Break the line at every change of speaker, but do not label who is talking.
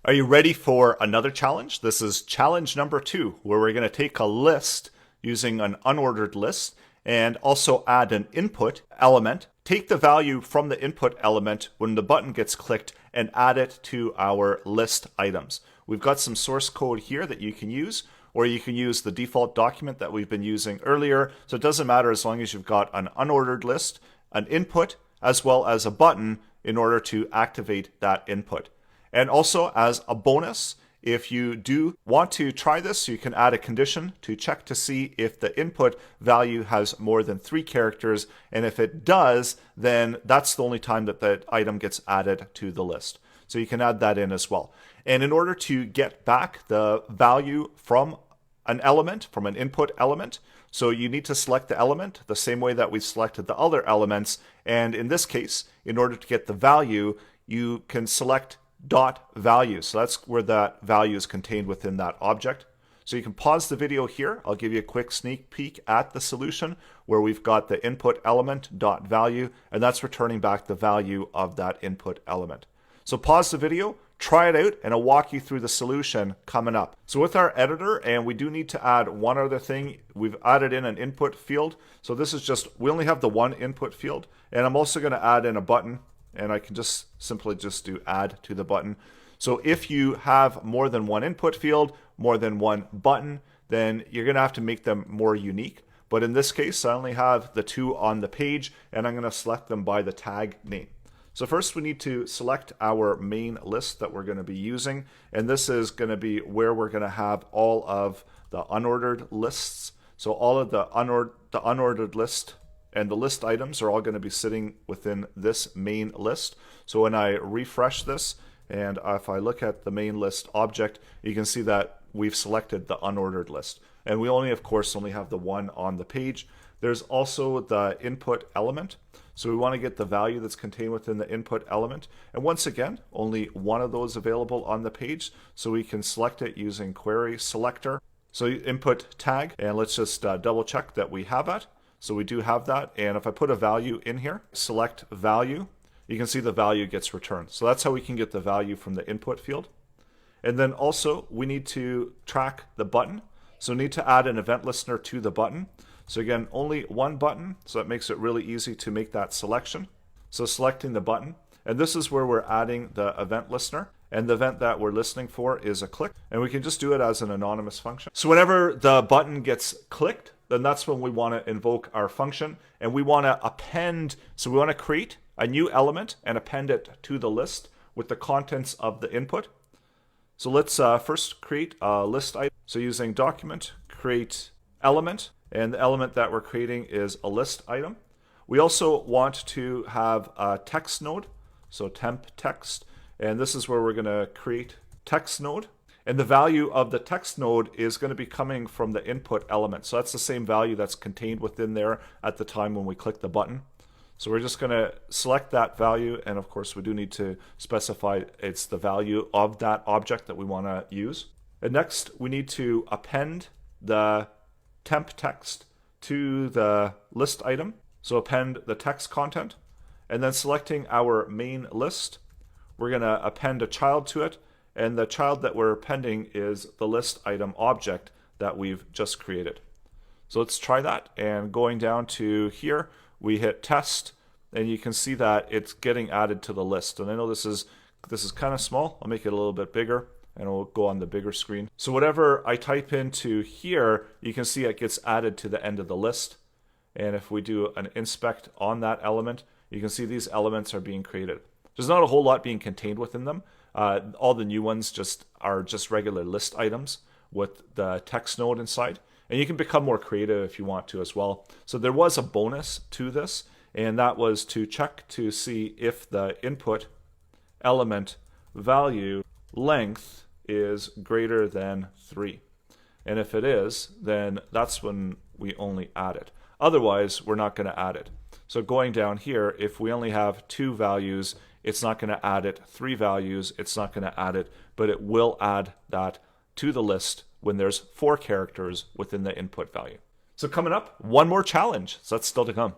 Are you ready for another challenge? This is challenge number 2, where we're going to take a list using an unordered list and also add an input element. Take the value from the input element when the button gets clicked and add it to our list items. We've got some source code here that you can use, or you can use the default document that we've been using earlier. So it doesn't matter as long as you've got an unordered list, an input, as well as a button in order to activate that input. And also, as a bonus, if you do want to try this, you can add a condition to check to see if the input value has more than 3 characters. And if it does, then that's the only time that the item gets added to the list. So you can add that in as well. And in order to get back the value from an element, from an input element, so you need to select the element the same way that we selected the other elements. And in this case, in order to get the value, you can select dot value. So that's where that value is contained within that object. So you can pause the video here. I'll give you a quick sneak peek at the solution where we've got the input element dot value, and that's returning back the value of that input element. So pause the video, try it out, and I'll walk you through the solution coming up. So with our editor, and we do need to add one other thing, we've added in an input field. So this is just, we only have the one input field, and I'm also going to add in a button. And I can just simply do add to the button. So if you have more than one input field, more than one button, then you're going to have to make them more unique. But in this case, I only have the 2 on the page, and I'm going to select them by the tag name. So first we need to select our main list that we're going to be using. And this is going to be where we're going to have all of the unordered lists. So all of the unordered list and the list items are all going to be sitting within this main list. So when I refresh this, and if I look at the main list object, you can see that we've selected the unordered list. And we only, of course, only have the one on the page. There's also the input element. So we want to get the value that's contained within the input element. And once again, only one of those available on the page. So we can select it using query selector. So input tag, and let's just double check that we have it. So we do have that, and if I put a value in here, select value, you can see the value gets returned. So that's how we can get the value from the input field. And then also we need to track the button. So we need to add an event listener to the button. So again, only one button, so that makes it really easy to make that selection. So selecting the button, and this is where we're adding the event listener. And the event that we're listening for is a click, and we can just do it as an anonymous function. So whenever the button gets clicked, then that's when we want to invoke our function, and we want to append, so we want to create a new element and append it to the list with the contents of the input. So let's first create a list item. So using document, create element, and the element that we're creating is a list item. We also want to have a text node, so temp text, and this is where we're going to create text node. And the value of the text node is going to be coming from the input element. So that's the same value that's contained within there at the time when we click the button. So we're just going to select that value. And of course, we do need to specify it's the value of that object that we want to use. And next, we need to append the temp text to the list item. So append the text content. And then selecting our main list, we're going to append a child to it. And the child that we're appending is the list item object that we've just created. So let's try that. And going down to here, we hit test, and you can see that it's getting added to the list. And I know this is kind of small. I'll make it a little bit bigger, and we'll go on the bigger screen. So whatever I type into here, you can see it gets added to the end of the list. And if we do an inspect on that element, you can see these elements are being created. There's not a whole lot being contained within them. All the new ones are just regular list items with the text node inside. And you can become more creative if you want to as well. So there was a bonus to this, and that was to check to see if the input element value length is greater than 3. And if it is, then that's when we only add it. Otherwise, we're not going to add it. So going down here, if we only have 2 values, it's not going to add it. 3 values, it's not going to add it, but it will add that to the list when there's 4 characters within the input value. So coming up, one more challenge. So that's still to come.